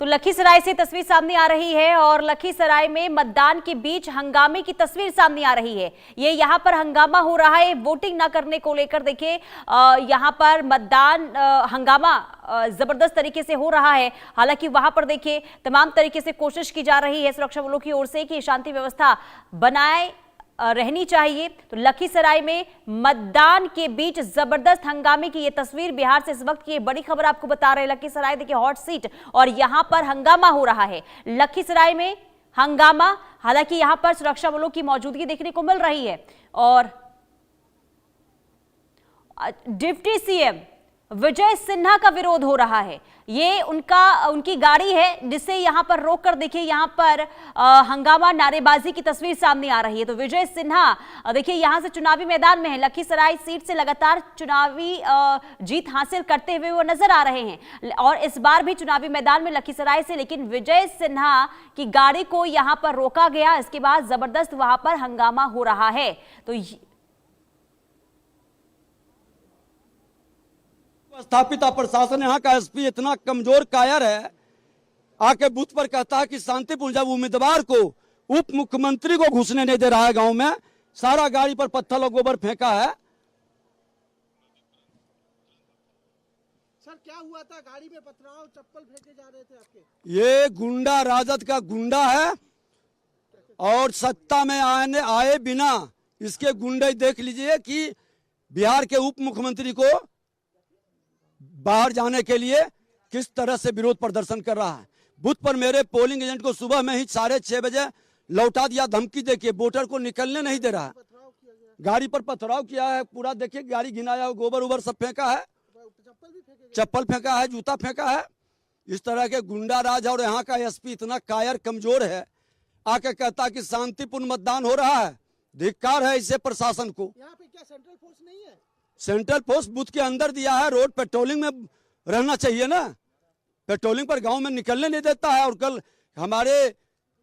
तो लखीसराय से तस्वीर सामने आ रही है और लखीसराय में मतदान के बीच हंगामे की तस्वीर सामने आ रही है। ये यहाँ पर हंगामा हो रहा है वोटिंग ना करने को लेकर। देखिए यहाँ पर मतदान हंगामा जबरदस्त तरीके से हो रहा है। हालांकि वहां पर देखिए तमाम तरीके से कोशिश की जा रही है सुरक्षा बलों की ओर से कि शांति व्यवस्था बनाए रहनी चाहिए। तो लखीसराय में मतदान के बीच जबरदस्त हंगामे की ये तस्वीर बिहार से इस वक्त की बड़ी खबर आपको बता रहे हैं। लखीसराय देखिए हॉट सीट और यहां पर हंगामा हो रहा है। लखीसराय में हंगामा, हालांकि यहां पर सुरक्षा बलों की मौजूदगी देखने को मिल रही है और डिप्टी सीएम विजय सिन्हा का विरोध हो रहा है। ये उनकी गाड़ी है जिसे यहां पर रोककर देखिए यहां पर हंगामा नारेबाजी की तस्वीर सामने आ रही है। तो विजय सिन्हा देखिए यहां से चुनावी मैदान में है। लखीसराय सीट से लगातार चुनावी जीत हासिल करते हुए वो नजर आ रहे हैं और इस बार भी चुनावी मैदान में लखीसराय से, लेकिन विजय सिन्हा की गाड़ी को यहां पर रोका गया। इसके बाद जबरदस्त वहां पर हंगामा हो रहा है। तो स्थापित प्रशासन, यहाँ का एसपी इतना कमजोर कायर है, आके बूथ पर कहता है कि शांतिपूर्ण, जब उम्मीदवार को उप मुख्यमंत्री को घुसने नहीं दे रहा है गांव में, सारा गाड़ी पर पत्थर और गोबर फेंका है। सर क्या हुआ था? गाड़ी में पथराव, चप्पल फेंके जा रहे थे आपके? ये गुंडा, राजद का गुंडा है और सत्ता में आए बिना इसके गुंडे देख लीजिए कि बिहार के उप मुख्यमंत्री को बाहर जाने के लिए किस तरह से विरोध प्रदर्शन कर रहा है। बूथ पर मेरे पोलिंग एजेंट को सुबह में ही 6:30 बजे लौटा दिया, धमकी देके वोटर को निकलने नहीं दे रहा है। गाड़ी पर पथराव किया है, पूरा देखिए गाड़ी घिनाया, गोबर उबर सब फेंका है, चप्पल फेंका है, जूता फेंका है। इस तरह के गुंडा राज। और यहाँ का एसपी इतना कायर कमजोर है, आके कहता कि शांतिपूर्ण मतदान हो रहा है। धिक्कार है इसे प्रशासन को। यहाँ पे क्या सेंट्रल फोर्स नहीं है? सेंट्रल फोर्स बूथ के अंदर दिया है, रोड पेट्रोलिंग में रहना चाहिए ना। पेट्रोलिंग पर गांव में निकलने नहीं देता है। और कल हमारे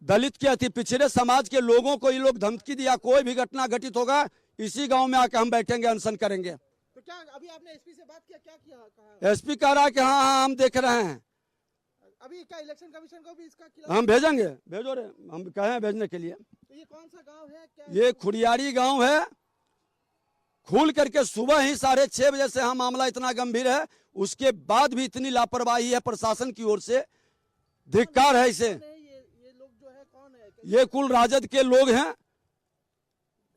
दलित के अति पिछड़े समाज के लोगों को ये लोग धमकी दिया, कोई भी घटना घटित होगा इसी गांव में आकर हम बैठेंगे, अनशन करेंगे। तो क्या अभी आपने एसपी से बात किया? क्या किया? एसपी कह रहा है कि हाँ हम देख रहे हैं। अभी क्या इलेक्शन कमीशन को भी इसका खिलाफ? हम भेजेंगे, भेजो रे, हम कहे हैं भेजने के लिए। तो ये कौन सा गाँव है? क्या ये खुड़ियारी गाँव है। खुल करके सुबह ही 6:30 बजे से हाँ मामला इतना गंभीर है, उसके बाद भी इतनी लापरवाही है प्रशासन की ओर से। धिक्कार है इसे। ये लोग जो है कौन है? ये कुल राजद के लोग हैं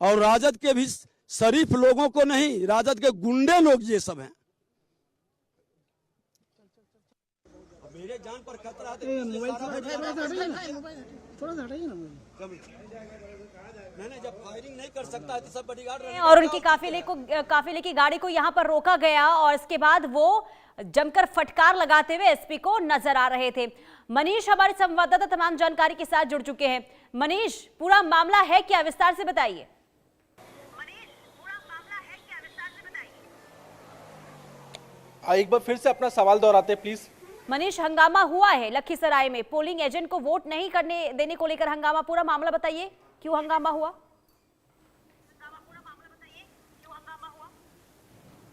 और राजद के भी शरीफ लोगों को नहीं, राजद के गुंडे लोग ये सब हैं। मेरे जान पर खतरा है। थोड़ा सा हटाइए ना। मैंने जब फायरिंग नहीं कर सकता है तो सब बॉडीगार्ड और उनकी काफिले की गाड़ी को यहां पर रोका गया और इसके बाद वो जमकर फटकार लगाते हुए एसपी को नजर आ रहे थे। मनीष हमारे संवाददाता तमाम जानकारी के साथ जुड़ चुके हैं। मनीष, पूरा मामला है क्या, विस्तार से बताइए। एक बार फिर से अपना सवाल दोहराते प्लीज। मनीष, हंगामा हुआ है लखीसराय में, पोलिंग एजेंट को वोट नहीं करने देने को लेकर हंगामा, पूरा मामला बताइए, क्यों हंगामा हुआ?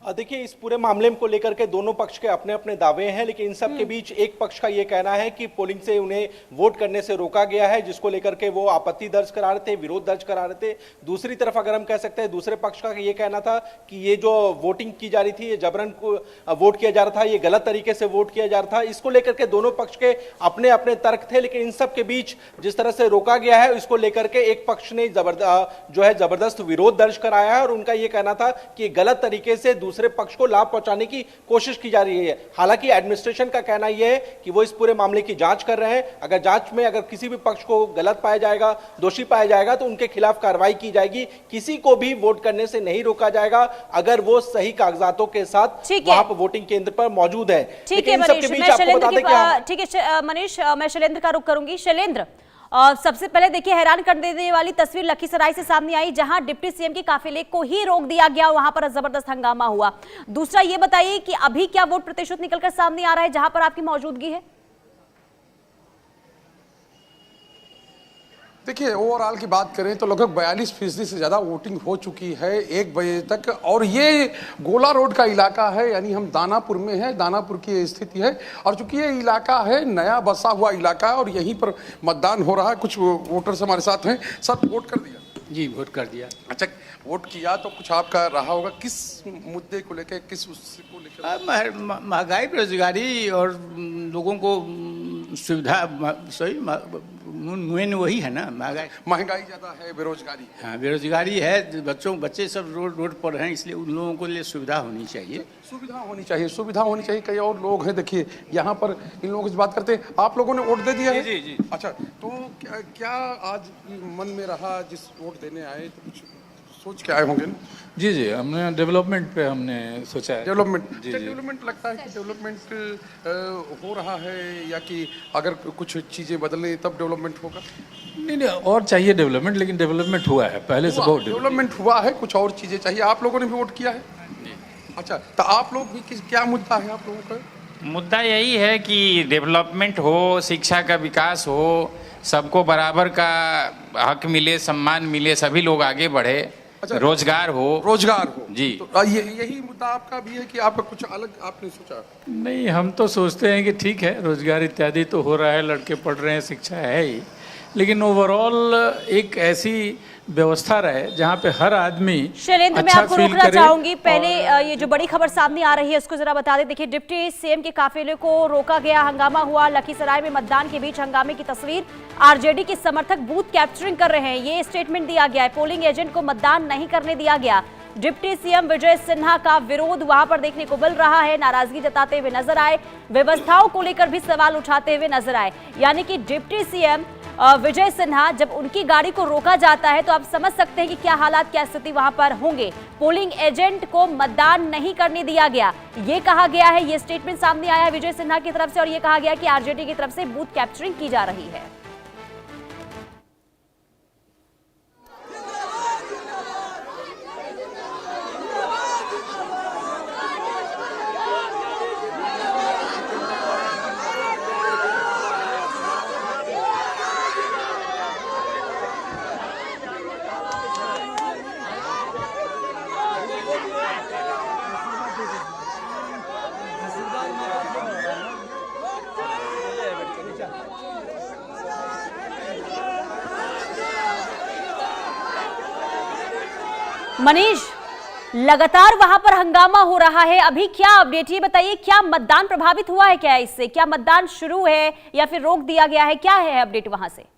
देखिए इस पूरे मामले को लेकर के दोनों पक्ष के अपने अपने दावे हैं, लेकिन इन सब के बीच एक पक्ष का ये कहना है कि पोलिंग से उन्हें वोट करने से रोका गया है, जिसको लेकर के वो आपत्ति दर्ज करा रहे थे, विरोध दर्ज करा रहे थे। दूसरी तरफ अगर हम कह सकते हैं दूसरे पक्ष का ये कहना था कि ये जो वोटिंग की जा रही थी, ये जबरन को वोट किया जा रहा था, ये गलत तरीके से वोट किया जा रहा था। इसको लेकर के दोनों पक्ष के अपने अपने तर्क थे, लेकिन इन सब के बीच जिस तरह से रोका गया है इसको लेकर के एक पक्ष ने जबरदस्त विरोध दर्ज कराया है और उनका यह कहना था कि गलत तरीके से दूसरे पक्ष को लाभ पहुंचाने की कोशिश की जा रही है। हालांकि एडमिनिस्ट्रेशन का कहना यह है कि वो इस पूरे मामले की जांच कर रहे हैं। अगर जांच में अगर किसी भी पक्ष को गलत पाया जाएगा, दोषी पाया जाएगा, तो उनके खिलाफ कार्रवाई की जाएगी। किसी को भी वोट करने से नहीं रोका जाएगा अगर वो सही कागजातों के साथ वहां पर वोटिंग केंद्र पर मौजूद है। ठीक है मनीष, मैं शैलेंद्र का रुख करूंगी। शैलेंद्र, सबसे पहले देखिए हैरान कर देने वाली तस्वीर लखीसराय से सामने आई, जहां डिप्टी सीएम के काफिले को ही रोक दिया गया, वहां पर जबरदस्त हंगामा हुआ। दूसरा ये बताइए कि अभी क्या वोट प्रतिशत निकलकर सामने आ रहा है जहां पर आपकी मौजूदगी है? देखिए, ओवरऑल की बात करें तो लगभग 42% से ज़्यादा वोटिंग हो चुकी है 1 बजे तक। और ये गोला रोड का इलाका है, यानी हम दानापुर में है, दानापुर की स्थिति है। और चूंकि ये इलाका है नया बसा हुआ इलाका है और यहीं पर मतदान हो रहा है। कुछ वोटर्स हमारे साथ हैं। सर, वोट कर दिया? जी, वोट कर दिया। अच्छा, वोट किया तो कुछ आपका रहा होगा, किस मुद्दे को लेकर, किस उसको लेकर? महंगाई, बेरोजगारी और लोगों को सुविधा, सही मेन वही है ना, महंगाई ज़्यादा है, बेरोजगारी। हाँ, बेरोजगारी है, बच्चे सब रोड पर हैं, इसलिए उन लोगों को लिए सुविधा होनी चाहिए। सुविधा होनी चाहिए, सुविधा होनी चाहिए। कई और लोग हैं, देखिए यहाँ पर इन लोगों से बात करते हैं। आप लोगों ने वोट दे दिया है? जी जी। अच्छा, तो क्या आज मन में रहा जिस वोट देने आए, तो कुछ सोच के आए होंगे ना? जी जी, हमने डेवलपमेंट पे हमने सोचा है। डेवलपमेंट, जी, जी। डेवलपमेंट लगता है कि डेवलपमेंट हो रहा है, या कि अगर कुछ चीज़ें बदलने तब डेवलपमेंट होगा? नहीं, और चाहिए डेवलपमेंट, लेकिन डेवलपमेंट हुआ है पहले से बहुत। डेवलपमेंट हुआ है, कुछ और चीज़ें चाहिए। आप लोगों ने भी वोट किया है? अच्छा, तो आप लोग भी क्या मुद्दा है आप लोगों का? मुद्दा यही है कि डेवलपमेंट हो, शिक्षा का विकास हो, सबको बराबर का हक मिले, सम्मान मिले, सभी लोग आगे बढ़े। अच्छा, रोजगार हो। रोजगार हो जी। तो यही मुद्दा आपका भी है कि आपका कुछ अलग आपने सोचा? नहीं, हम तो सोचते हैं कि ठीक है, रोजगार इत्यादि तो हो रहा है, लड़के पढ़ रहे हैं, शिक्षा है ही, लेकिन ओवरऑल एक ऐसी व्यवस्था रहे जहाँ पे हर आदमी शैलेंद्र, मैं अच्छा आपको फील रोकना करे। चाहूंगी। पहले और ये जो बड़ी खबर सामने आ रही है उसको जरा बता दें। देखिए, डिप्टी सीएम के काफिले को रोका गया, हंगामा हुआ। लखीसराय में मतदान के बीच हंगामे की तस्वीर। आरजेडी के समर्थक बूथ कैप्चरिंग कर रहे हैं, ये स्टेटमेंट दिया गया है। पोलिंग एजेंट को मतदान नहीं करने दिया गया। डिप्टी सीएम विजय सिन्हा का विरोध वहां पर देखने को मिल रहा है, नाराजगी जताते हुए नजर आए, व्यवस्थाओं को लेकर भी सवाल उठाते हुए नजर आए। यानी कि डिप्टी सीएम विजय सिन्हा, जब उनकी गाड़ी को रोका जाता है तो आप समझ सकते हैं कि क्या हालात, क्या स्थिति वहां पर होंगे। पोलिंग एजेंट को मतदान नहीं करने दिया गया, ये कहा गया है, ये स्टेटमेंट सामने आया विजय सिन्हा की तरफ से, और ये कहा गया कि आरजेडी की तरफ से बूथ कैप्चरिंग की जा रही है। मनीष, लगातार वहां पर हंगामा हो रहा है, अभी क्या अपडेट, ये बताइए, क्या मतदान प्रभावित हुआ है क्या इससे? क्या मतदान शुरू है या फिर रोक दिया गया है? क्या है अपडेट वहां से?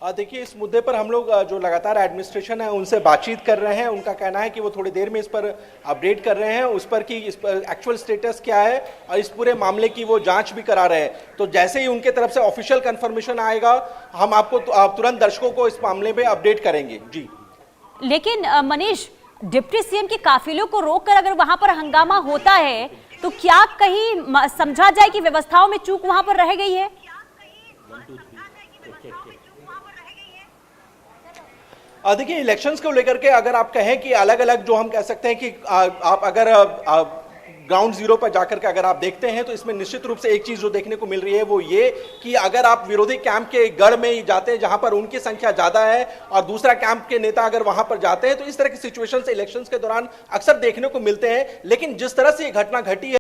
देखिए, इस मुद्दे पर हम लोग जो लगातार एडमिनिस्ट्रेशन है उनसे बातचीत कर रहे हैं। उनका कहना है कि वो थोड़ी देर में इस पर अपडेट कर रहे हैं, उस पर कि इस पर एक्चुअल स्टेटस क्या है, और इस पूरे मामले की वो जांच भी करा रहे हैं। तो जैसे ही उनके तरफ से ऑफिशियल कंफर्मेशन आएगा, हम आपको तुरंत दर्शकों को इस मामले में अपडेट करेंगे। जी, लेकिन मनीष, डिप्टी सीएम के काफिलों को रोककर अगर वहां पर हंगामा होता है तो क्या कहीं समझा जाए कि व्यवस्थाओं में चूक वहां पर रह गई है? देखिए, इलेक्शंस को लेकर के अगर आप कहें कि अलग अलग जो हम कह सकते हैं कि आप अगर ग्राउंड जीरो पर जाकर के अगर आप देखते हैं तो इसमें निश्चित रूप से एक चीज जो देखने को मिल रही है वो ये कि अगर आप विरोधी कैंप के गढ़ में जाते हैं जहां पर उनकी संख्या ज्यादा है और दूसरा कैंप के नेता अगर वहां पर जाते हैं तो इस तरह की सिचुएशन इलेक्शंस के दौरान अक्सर देखने को मिलते हैं। लेकिन जिस तरह से ये घटना घटी है